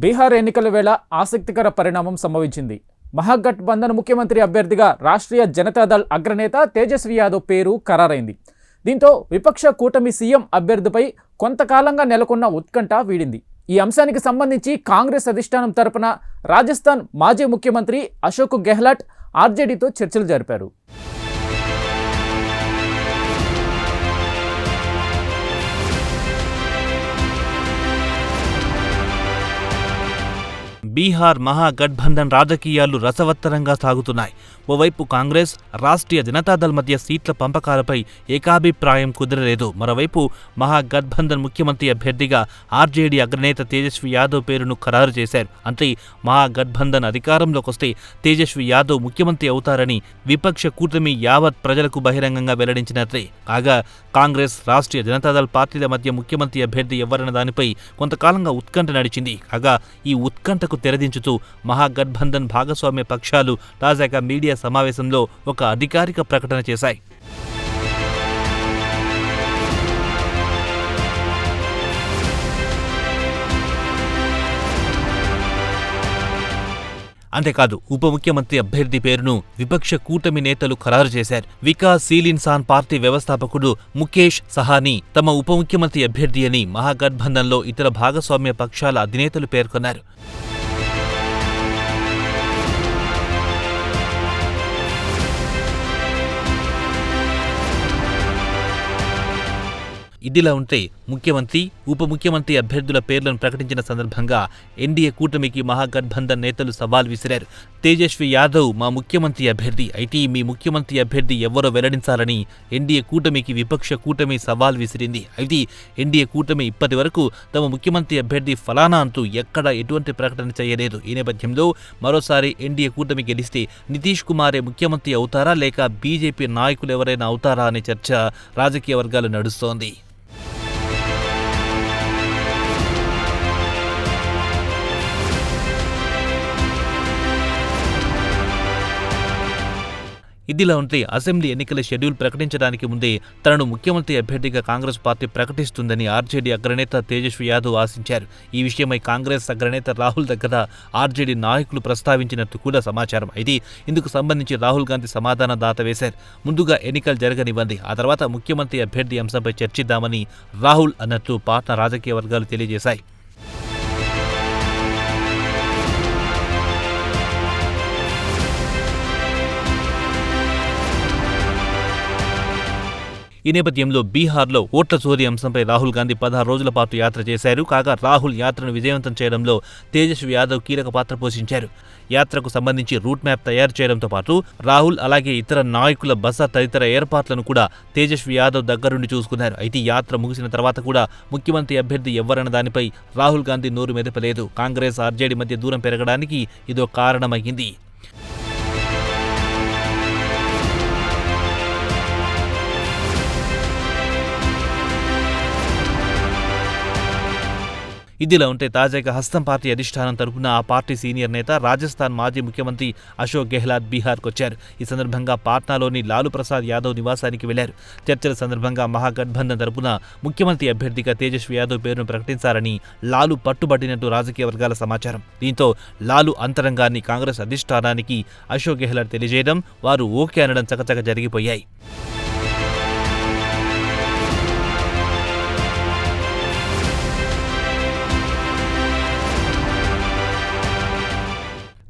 బీహార్ ఎన్నికల వేళ ఆసక్తికర పరిణామం సంభవించింది. మహాగఠబంధన్ ముఖ్యమంత్రి అభ్యర్థిగా రాష్ట్రీయ జనతాదళ్ అగ్రనేత తేజస్వి యాదవ్ పేరు ఖరారైంది. దీంతో విపక్ష కూటమి సీఎం అభ్యర్థిపై కొంతకాలంగా నెలకొన్న ఉత్కంఠ వీడింది. ఈ అంశానికి సంబంధించి కాంగ్రెస్ అధిష్టానం తరపున రాజస్థాన్ మాజీ ముఖ్యమంత్రి అశోక్ గెహ్లాట్ ఆర్జేడీతో చర్చలు జరిపారు. బీహార్ మహాగఠబంధన్ రాజకీయాలు రసవత్తరంగా సాగుతున్నాయి. ఓవైపు కాంగ్రెస్, రాష్ట్రీయ జనతాదళ్ మధ్య సీట్ల పంపకాలపై ఏకాభిప్రాయం కుదరలేదు. మరోవైపు మహాగఠబంధన్ ముఖ్యమంత్రి అభ్యర్థిగా ఆర్జేడీ అగ్రనేత తేజస్వి యాదవ్ పేరును ఖరారు చేశారు. అంటే మహాగఠబంధన్ అధికారంలోకి వస్తే తేజస్వి యాదవ్ ముఖ్యమంత్రి అవుతారని విపక్ష కూటమి యావత్ ప్రజలకు బహిరంగంగా వెల్లడించినట్లే. కాగా కాంగ్రెస్, రాష్ట్రీయ జనతాదళ్ పార్టీల మధ్య ముఖ్యమంత్రి అభ్యర్థి ఎవరన్న దానిపై కొంతకాలంగా ఉత్కంఠ నడిచింది. కాగా ఈ ఉత్కంఠకు తెరదించుతూ మహాగఠబంధన్ భాగస్వామ్య పక్షాలు తాజాగా మీడియా సమావేశంలో ఒక అధికారిక ప్రకటన చేశాయి. అంతేకాదు ఉప ముఖ్యమంత్రి అభ్యర్థి పేరును విపక్ష కూటమి నేతలు ఖరారు చేశారు. వికాస్శీల్ ఇన్సాన్ పార్టీ వ్యవస్థాపకుడు ముఖేష్ సహానీ తమ ఉప ముఖ్యమంత్రి అభ్యర్థి అని మహాగఠబంధన్లో ఇతర భాగస్వామ్య పక్షాల అధినేతలు పేర్కొన్నారు. ఇదిలా ఉంటే ముఖ్యమంత్రి, ఉప ముఖ్యమంత్రి అభ్యర్థుల పేర్లను ప్రకటించిన సందర్భంగా ఎన్డీఏ కూటమికి మహాగఠబంధన్ నేతలు సవాల్ విసిరారు. తేజస్వి యాదవ్ మా ముఖ్యమంత్రి అభ్యర్థి, అయితే మీ ముఖ్యమంత్రి అభ్యర్థి ఎవరో వెల్లడించాలని ఎన్డీఏ కూటమికి విపక్ష కూటమి సవాల్ విసిరింది. అయితే ఎన్డీఏ కూటమి ఇప్పటి వరకు తమ ముఖ్యమంత్రి అభ్యర్థి ఫలానా అంటూ ఎక్కడా ఎటువంటి ప్రకటన చేయలేదు. ఈ నేపథ్యంలో మరోసారి ఎన్డీఏ కూటమి గెలిస్తే నితీష్ కుమారే ముఖ్యమంత్రి అవుతారా లేక బీజేపీ నాయకులు ఎవరైనా అవుతారా అనే చర్చ రాజకీయ వర్గాలు నడుస్తోంది. ఇదిలా ఉంటే అసెంబ్లీ ఎన్నికల షెడ్యూల్ ప్రకటించడానికి ముందే తనను ముఖ్యమంత్రి అభ్యర్థిగా కాంగ్రెస్ పార్టీ ప్రకటిస్తుందని ఆర్జేడీ అగ్రనేత తేజస్వి యాదవ్ ఆశించారు. ఈ విషయమై కాంగ్రెస్ అగ్రనేత రాహుల్ దగ్గర ఆర్జేడీ నాయకులు ప్రస్తావించినట్టు కూడా సమాచారం. అయితే ఇందుకు సంబంధించి రాహుల్ గాంధీ సమాధానం దాటవేశారు. ముందుగా ఎన్నికలు జరగనివ్వండి, ఆ తర్వాత ముఖ్యమంత్రి అభ్యర్థి అంశంపై చర్చిద్దామని రాహుల్ అన్నట్లు పాట్నా రాజకీయ వర్గాలు తెలియజేశాయి. ఈ నేపథ్యంలో బీహార్లో ఓట్ల చోరీ అంశంపై రాహుల్ గాంధీ 16 రోజుల పాటు యాత్ర చేశారు. కాగా రాహుల్ యాత్రను విజయవంతం చేయడంలో తేజస్వి యాదవ్ కీలక పాత్ర పోషించారు. యాత్రకు సంబంధించి రూట్ మ్యాప్ తయారు చేయడంతో పాటు రాహుల్ అలాగే ఇతర నాయకుల బస తదితర ఏర్పాట్లను కూడా తేజస్వి యాదవ్ దగ్గరుండి చూసుకున్నారు. అయితే యాత్ర ముగిసిన తర్వాత కూడా ముఖ్యమంత్రి అభ్యర్థి ఎవరన్న దానిపై రాహుల్ గాంధీ నోరు మెదపలేదు. కాంగ్రెస్, ఆర్జేడీ మధ్య దూరం పెరగడానికి ఇదో కారణమైంది. ఇదిలా ఉంటే తాజాగా హస్తం పార్టీ అధిష్టానం తరపున ఆ పార్టీ సీనియర్ నేత రాజస్థాన్ మాజీ ముఖ్యమంత్రి అశోక్ గెహ్లాట్ బీహార్కు వచ్చారు. ఈ సందర్భంగా పాట్నాలోని లాలూ ప్రసాద్ యాదవ్ నివాసానికి వెళ్లారు. చర్చల సందర్భంగా మహాగఠబంధన్ తరపున ముఖ్యమంత్రి అభ్యర్థిగా తేజస్వి యాదవ్ పేరును ప్రకటించారని లాలూ పట్టుబట్టినట్టు రాజకీయ వర్గాల సమాచారం. దీంతో లాలూ అంతరంగాన్ని కాంగ్రెస్ అధిష్టానానికి అశోక్ గెహ్లాట్ తెలియజేయడం, వారు ఓకే అనడం చకచక జరిగిపోయాయి.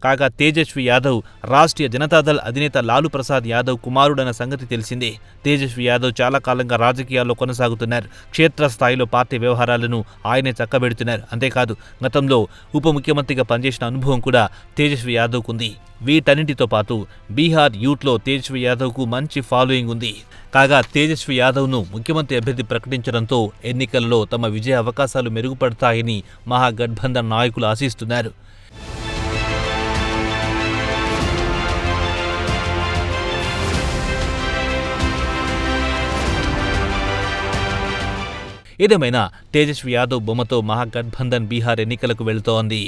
కాగా తేజస్వి యాదవ్ రాష్ట్రీయ జనతాదళ్ అధినేత లాలూ ప్రసాద్ యాదవ్ కుమారుడన్న సంగతి తెలిసిందే. తేజస్వి యాదవ్ చాలా కాలంగా రాజకీయాల్లో కొనసాగుతున్నారు. క్షేత్రస్థాయిలో పార్టీ వ్యవహారాలను ఆయనే చక్కబెడుతున్నారు. అంతేకాదు గతంలో ఉప ముఖ్యమంత్రిగా పనిచేసిన అనుభవం కూడా తేజస్వి యాదవ్కు ఉంది. వీటన్నింటితో పాటు బీహార్ యూత్లో తేజస్వి యాదవ్కు మంచి ఫాలోయింగ్ ఉంది. కాగా తేజస్వి యాదవ్ను ముఖ్యమంత్రి అభ్యర్థి ప్రకటించడంతో ఎన్నికల్లో తమ విజయ అవకాశాలు మెరుగుపడతాయని మహాగఠబంధన్ నాయకులు ఆశిస్తున్నారు. ఏదేమైనా తేజస్వి యాదవ్ బొమ్మతో మహాగఠబంధన్ బీహార్ ఎన్నికలకు వెళుతోంది.